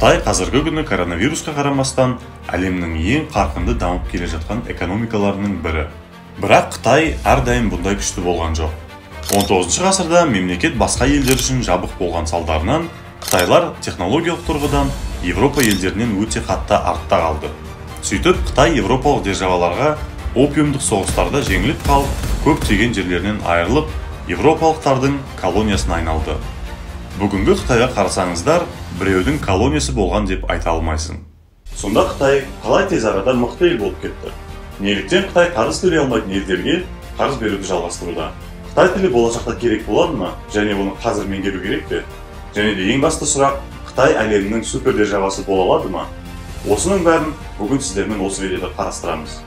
Қытай қазіргі күні коронавирусқа қарамастан әлемнің ең қарқынды дамып келе жатқан экономикаларының бірі. Бірақ Қытай әрдайым бұндай күшті болған жоқ. 19 ғасырда мемлекет басқа елдер үшін жабық болған салдарынан Қытайлар технологиялық тұрғыдан Европа елдерінен өте қатты артта қалды. Сөйтіп, Қытай европалық державаларға опиумдық соғыстарда жеңіліп қалып, көптеген жерлерінен айырылып, европалықтардың колониясына айналды. Бүгінгі Қытайға қарасаңыздар, біреудің колониясы болған деп айта алмайсың. Сонда Қытай қалай тез арада мықты ел болып кетті? Неліктен Қытай қарыз төлей алмайтын елдерге қарыз беруді жалғастыруда? Қытай тілі болашақта керек болады ма? Және оны қазір меңгеру керек пе? Және де ең басты сұрақ, Қытай әлемнің супер державасы бола алады ма? Осының бәрін бүгін сіздермен осы видеода қарастырамыз.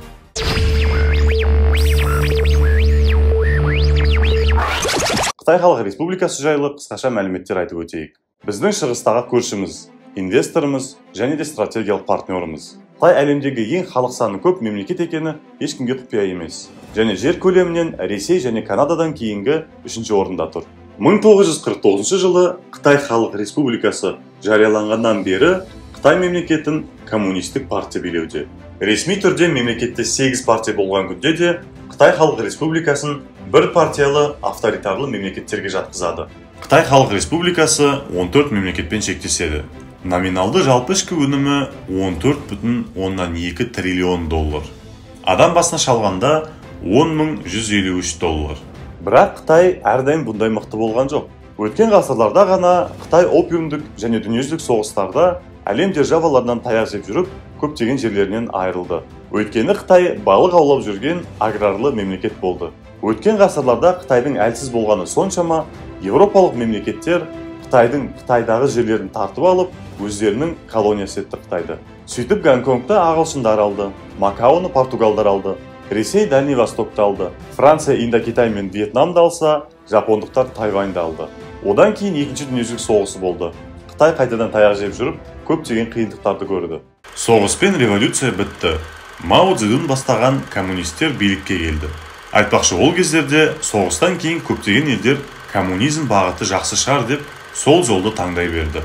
Қытай Халық Республикасы жайлы қысқаша мәліметтер айтып өтейік. Біздің шығыстағы көршіміз, инвесторымыз және де стратегиялық партнеріміз. Қытай әлемдегі ең халық саны көп мемлекет екені ешкімге құпия емес. Және жер көлемінен Ресей және Канададан кейінгі 3-ші орында тұр. 1949 жылы Қытай Халық Республикасы жарияланғаннан бері Қытай мемлекетін коммунистік партия билеуде. Ресми түрде мемлекетте 8 партия болған күнде де Қытай Халық Республикасын бір партиялы авторитарлы мемлекеттерге жатқызады. Қытай Халық Республикасы 14 мемлекетпен шектеседі. Номиналды жалпы ішкі өнімі 14,2 триллион доллар. Адам басына шалғанда 10.153 доллар. Бірақ Қытай әрдайым бұндай мықты болған жоқ. Өткен ғасырларда ғана Қытай опиумдық және дүниежүзілік соғыстарда әлем державаларынан таяқ жеп жүріп, көптеген жерлерінен айырылды. Өйткені Қытай балық аулап жүрген аграрлы мемлекет болды. Өткен ғасырларда Қытайдың әлсіз болғаны соншама, европалық мемлекеттер Қытайдағы жерлерін тартып алып, өздерінің колониясы етті Қытайды. Сөйтіп Гонконгты ағылшындар алды, Макаоны португалдар алды, Ресей Дальний Востокты алды, Франция Индокитай мен Вьетнамды алса, жапондықтар Тайваньды алды. Одан кейін екінші дүниежүзілік соғысы болды. Қытай қайтадан таяқ жеп жүріп, көптеген қиындықтарды көрді. Соғыс пен революция бітті. Мао Цзэдун бастаған коммунистер билікке келді. Айтпақшы, ол кездерде соғыстан кейін көптеген елдер коммунизм бағыты жақсы шығар деп сол жолды таңдай берді.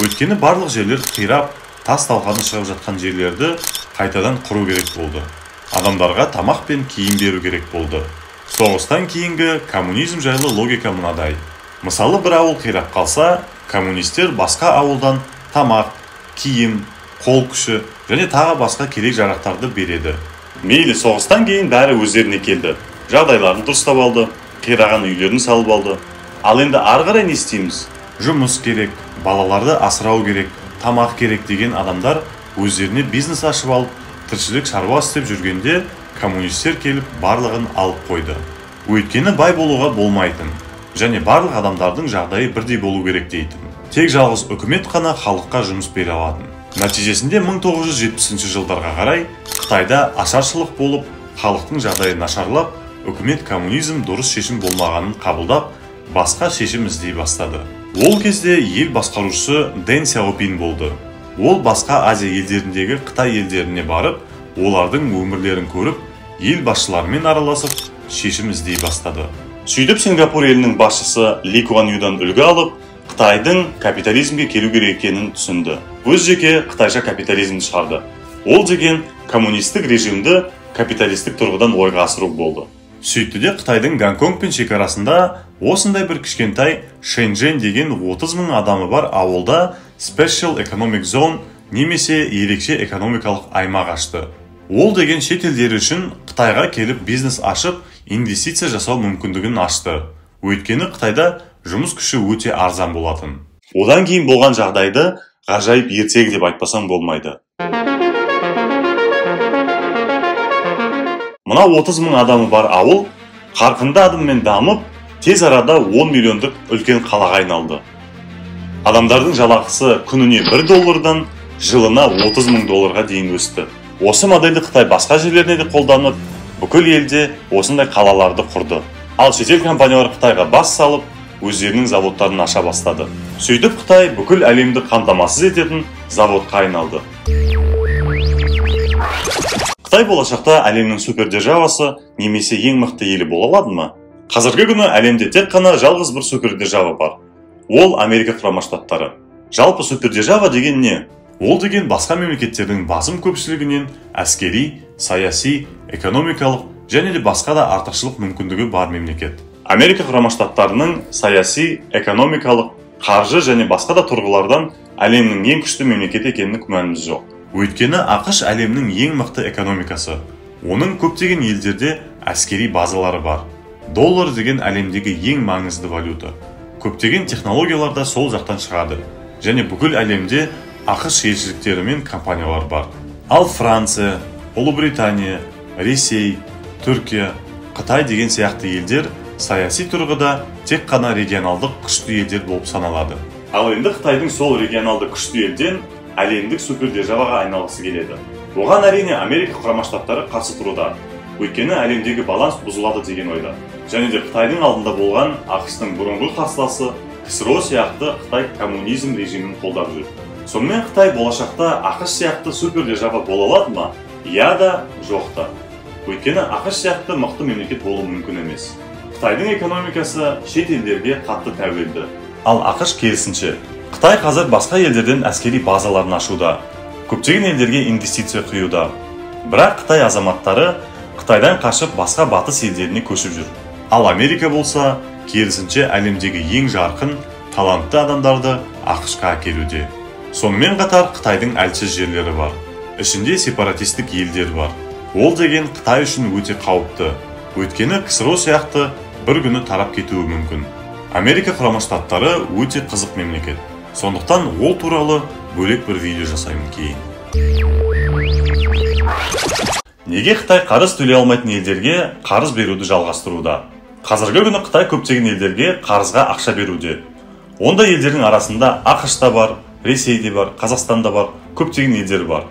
Өйткені барлық жерлер қирап, тас талқаны шығып жатқан жерлерді қайтадан құру керек болды. Адамдарға тамақ пен киім беру керек болды. Соғыстан кейінгі коммунизм жайлы логика мынадай. Мысалы, бір ауыл қирап қалса, коммунистер басқа ауылдан тамақ, киім, қол күші және тағы басқа керек жарақтарды береді. Мейлі, соғыстан кейін бәрі өздеріне келді. Жағдайларын дұрыстап алды, қираған үйлерін салып алды. Ал енді ары қарай не істейміз? Жұмыс керек, балаларды асырау керек, тамақ керек деген адамдар өздеріне бизнес ашып алып, тіршілік шаруа істеп жүргенде коммунистер келіп барлығын алып қойды. Өйткені бай болуға болмайтын және барлық адамдардың жағдайы бірдей болу керек дейтін. Тек жалғыз үкімет қана халыққа жұмыс бере алатын. Нәтижесінде 1970 жылдарға қарай Қытайда ашаршылық болып, халықтың жағдайы нашарлап, үкімет коммунизм дұрыс шешім болмағанын қабылдап, басқа шешім іздей бастады. Ол кезде ел басқарушысы Дэн Сяопин болды. Ол басқа Азия елдеріндегі Қытай елдеріне барып, олардың өмірлерін көріп, ел басшыларымен араласып, шешім іздей бастады. Сөйтіп Сингапур елінің басшысы Ли Куан Юдан үлгі алып, Қытайдың капитализмге келу керек екенін түсінді. Өз жеке қытайша капитализмді шығарды. Ол деген коммунистік режимді капиталистік тұрғыдан ойға асыру болды. Сөйтті де Қытайдың Гонконгпен шекарасында осындай бір кішкентай Шэньчжэнь деген 30.000 адамы бар ауылда Special Economic Zone немесе ерекше экономикалық аймақ ашты. Ол деген шет елдері үшін Қытайға келіп бизнес ашып, инвестиция жасау мүмкіндігін ашты. Өйткені Қытайда жұмыс күші өте арзан болатын. Одан кейін болған жағдайды ғажайып ертегі деп айтпасам болмайды. Мына 30.000 адамы бар ауыл қарқынды адыммен дамып, тез арада 10 миллиондық үлкен қалаға айналды. Адамдардың жалақысы күніне $1 жылына 30.000 долларға дейін өсті. Осы модельді Қытай басқа жерлеріне де қолданып, бүкіл елде осындай қалаларды құрды. Ал шетел компаниялар Қытайға бас салып, өздерінің заводтарын аша бастады. Сөйтіп Қытай бүкіл әлемді қамтамасыз ететін заводқа айналды. Қытай болашақта әлемнің супер державасы немесе ең мықты елі бола алады ма? Қазіргі күні әлемде тек қана жалғыз бір супер держава бар. Ол Америка Құрама Штаттары. Жалпы супердержава деген не? Ол деген басқа мемлекеттердің басым көпшілігінен әскери, саяси, экономикалық және де басқа да артықшылық мүмкіндігі бар мемлекет. Америка Құрама Штаттарының саяси, экономикалық, қаржы және басқа да тұрғылардан әлемнің ең күшті мемлекет екеніне күмәніміз жоқ. Өйткені ақш әлемнің ең мықты экономикасы. Оның көптеген елдерде әскери базалары бар. Доллар деген әлемдегі ең маңызды валюта. Көптеген технологиялар да сол жақтан шығады. Және бүкіл әлемде ақш елшіліктері мен компаниялар бар. Ал Франция, Ұлыбритания, Ресей, Түркия, Қытай деген сияқты елдер саяси тұрғыда тек қана регионалдық күшті елдер болып саналады. Ал енді Қытайдың сол регионалды күшті елден әлемдік супердержаваға айналғысы келеді. Оған әрине Америка Құрама Штаттары қарсы тұруда. Өйткені әлемдегі баланс бұзылады деген ойда. Және де Қытайдың алдында болған ақштың бұрынғы қарсыласы КСРО сияқты Қытай коммунизм режимін қолдап жүр. Сонымен Қытай болашақта ақш сияқты супердержава бола алады ма? Я да, жоқ та. Өйткені ақш сияқты мықты мемлекет болуы мүмкін емес. Қытайдың экономикасы шет елдерге қатты тәуелді. Ал ақш керісінше. Қытай қазір басқа елдерден әскери базаларын ашуда. Көптеген елдерге инвестиция құюда. Бірақ Қытай азаматтары Қытайдан қашып басқа батыс елдеріне көшіп жүр. Ал Америка болса, керісінше әлемдегі ең жарқын, талантты адамдарды ақшқа әкелуде. Сонымен қатар Қытайдың әлсіз жерлері бар. Ішінде сепаратистік елдер бар. Ол деген Қытай үшін өте қауіпті. Өйткені КСРО сияқты бір күні тарап кетуі мүмкін. Америка Құрама Штаттары өте қызық мемлекет. Сондықтан ол туралы бөлек бір видео жасаймын кейін. Неге Қытай қарыз төлей алмайтын елдерге қарыз беруді жалғастыруда? Қазіргі күні Қытай көптеген елдерге қарызға ақша беруде. Онда елдердің арасында ақш та бар, Ресейде бар, Қазақстанда бар, көптеген елдер бар.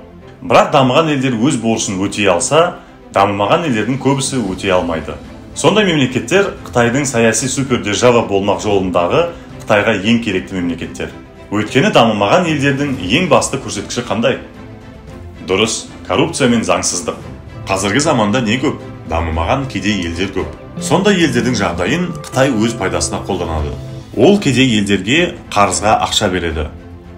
Бірақ дамыған елдер өз борышын өтей алса, дамымаған елдердің көбісі өтей алмайды. Сондай мемлекеттер Қытайдың саяси супердержава болмақ жолындағы Қытайға ең керекті мемлекеттер. Өйткені дамымаған елдердің ең басты көрсеткіші қандай? Дұрыс, коррупция мен заңсыздық. Қазіргі заманда не көп? Дамымаған кедей елдер көп. Сондай елдердің жағдайын Қытай өз пайдасына қолданады. Ол кедей елдерге қарызға ақша береді.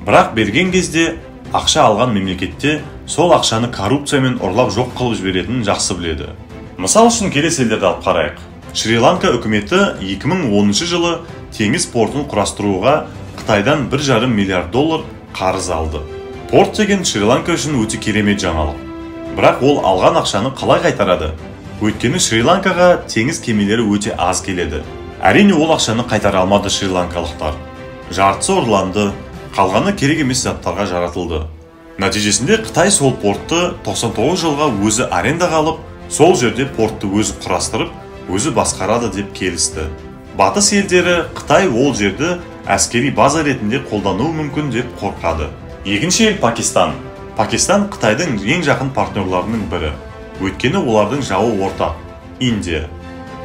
Бірақ берген кезде ақша алған мемлекетте сол ақшаны коррупциямен ұрлап жоқ қылып жіберетінін жақсы біледі. Мысал үшін келесі елдерді алып қарайық. Шри-Ланка үкіметі 2010 жылы теңіз портын құрастыруға Қытайдан 1,5 миллиард доллар қарыз алды. Порт деген Шри-Ланка үшін өте керемет жаңалық. Бірақ ол алған ақшаны қалай қайтарады? Өйткені Шри-Ланкаға теңіз кемелері өте аз келеді. Әрине ол ақшаны қайтара алмады шри-ланкалықтар. Жартысы ұрланды, қалғаны керек емес заттарға жаратылды. Нәтижесінде Қытай сол портты 99 жылға өзі арендаға алып, сол жерде портты өзі құрастырып, өзі басқарады деп келісті. Батыс елдері Қытай ол жерді әскери база ретінде қолдануы мүмкін деп қорқады. Екінші ел Пакистан. Пакистан Қытайдың ең жақын партнерларының бірі. Өйткені олардың жауы ортақ, Индия.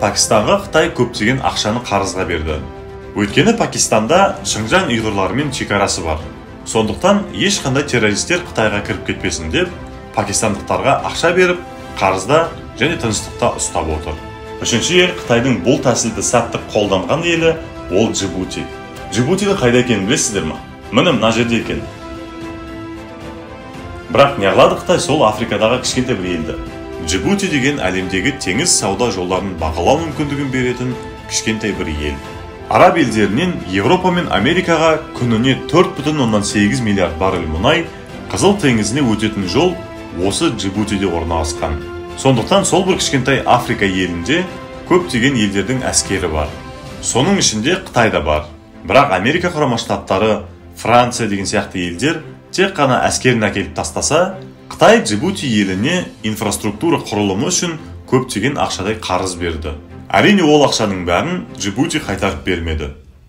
Пакистанға Қытай көптеген ақшаны қарызға берді. Өйткені Пакистанда Шыңжаң ұйғырларымен шекарасы бар. Сондықтан ешқандай террористер Қытайға кіріп кетпесін деп, пакистандықтарға ақша беріп, қарызда және тыныштықта ұстап отыр. Үшінші ел Қытайдың бұл тәсілді сәтті қолданған елі ол Джибути. Джибутиді қайда екенін білесіздер ме? Міне мына жерде екен. Бірақ неғылады Қытай сол Африкадағы кішкентай бір елді. Джибути деген әлемдегі теңіз сауда жолдарын бағалау мүмкіндігін беретін кішкентай бір ел. Араб елдерінен Европа мен Америкаға күніне 4,8 миллиард баррель мұнай Қызыл теңізіне өтетін жол осы Джибутиде орналасқан. Сондықтан сол бір кішкентай Африка елінде көптеген елдердің әскері бар. Соның ішінде Қытай да бар. Бірақ Америка Құрама Штаттары, Франция деген сияқты елдер тек қана әскерін әкеліп тастаса, Қытай Джибути еліне инфраструктура құрылымы үшін көптеген ақшадай қарыз берді. Әрине ол ақшаның бәрін Джибути қайтарып бермеді.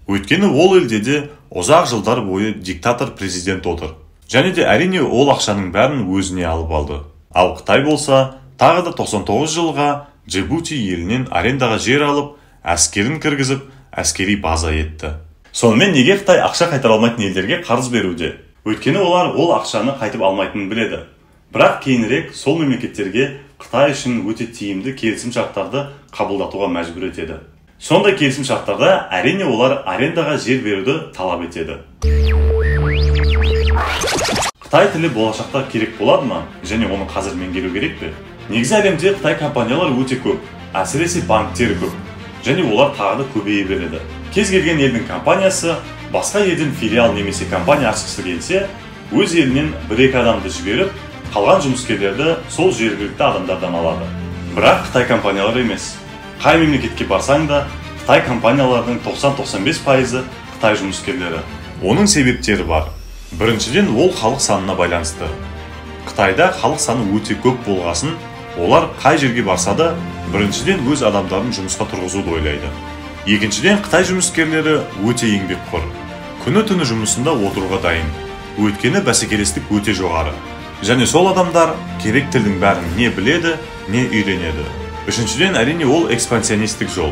Өйткені ол елде де ұзақ жылдар бойы диктатор президент отыр. Және де әрине ол ақшаның бәрін өзіне алып алды. Ал Қытай болса, тағы да 99 жылға Джибути елінен арендаға жер алып, әскерін кіргізіп, әскери база етті. Сонымен неге Қытай ақша қайтара алмайтын елдерге қарыз беруде? Өйткені олар ол ақшаны қайтып алмайтынын біледі. Бірақ кейінірек сол мемлекеттерге Қытай үшін өте тиімді келісім шарттарды қабылдатуға мәжбүр етеді. Сондай келісім шарттарда әрине олар арендаға жер беруді талап етеді. Қытай тілі болашақта керек болады ма? Және оны қазір меңгеру керек пе? Негізі әлемде Қытай компаниялар өте көп, әсіресе банктері көп. Және олар тағы да көбейе береді. Кез келген елдің компаниясы басқа елден филиал немесе компания ашқысы келсе, өз елінен 1-2 адамды жіберіп, қалған жұмыскерлерді сол жергілікті адамдардан алады. Бірақ Қытай компаниялары емес. Қай мемлекетке барсаң да, Қытай компанияларының 90-95% Қытай жұмыскерлері. Оның себептері бар. Біріншіден, ол халық санына байланысты. Қытайда халық саны өте көп болғасын, олар қай жерге барса да, біріншіден өз адамдарын жұмысқа тұрғызуды ойлайды. Екіншіден, Қытай жұмыскерлері өте еңбекқор. Күні-түні жұмысында отыруға дайын. Өйткені бәсекелестік өте жоғары. Және сол адамдар керек тілдің бәрін не біледі, не үйренеді. Үшіншіден, әрине ол экспансионистік жол.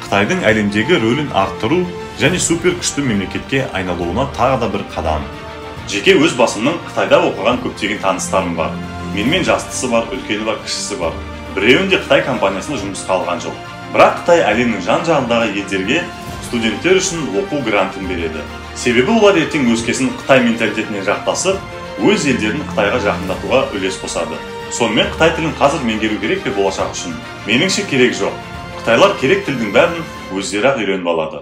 Қытайдың әлемдегі рөлін арттыру және супер күшті мемлекетке айналуына тағы да бір қадам. Жеке өз басымның Қытайда оқыған көптеген таныстарым бар. Менімен жастысы бар, үлкені бар, кішісі бар. Біреуінде Қытай компаниясында жұмысқа алған жоқ. Бірақ Қытай әлемнің жан-жағындағы елдерге студенттер үшін оқу грантын береді. Себебі олар ертең өскесін Қытай менталитетіне жақтасып, өз елдерін Қытайға жақындатуға үлес қосады. Сонымен Қытай тілін қазір меңгеру керек пе болашақ үшін? Меніңше керек жоқ. Қытайлар керек тілдің бәрін өздері-ақ үйреніп алады.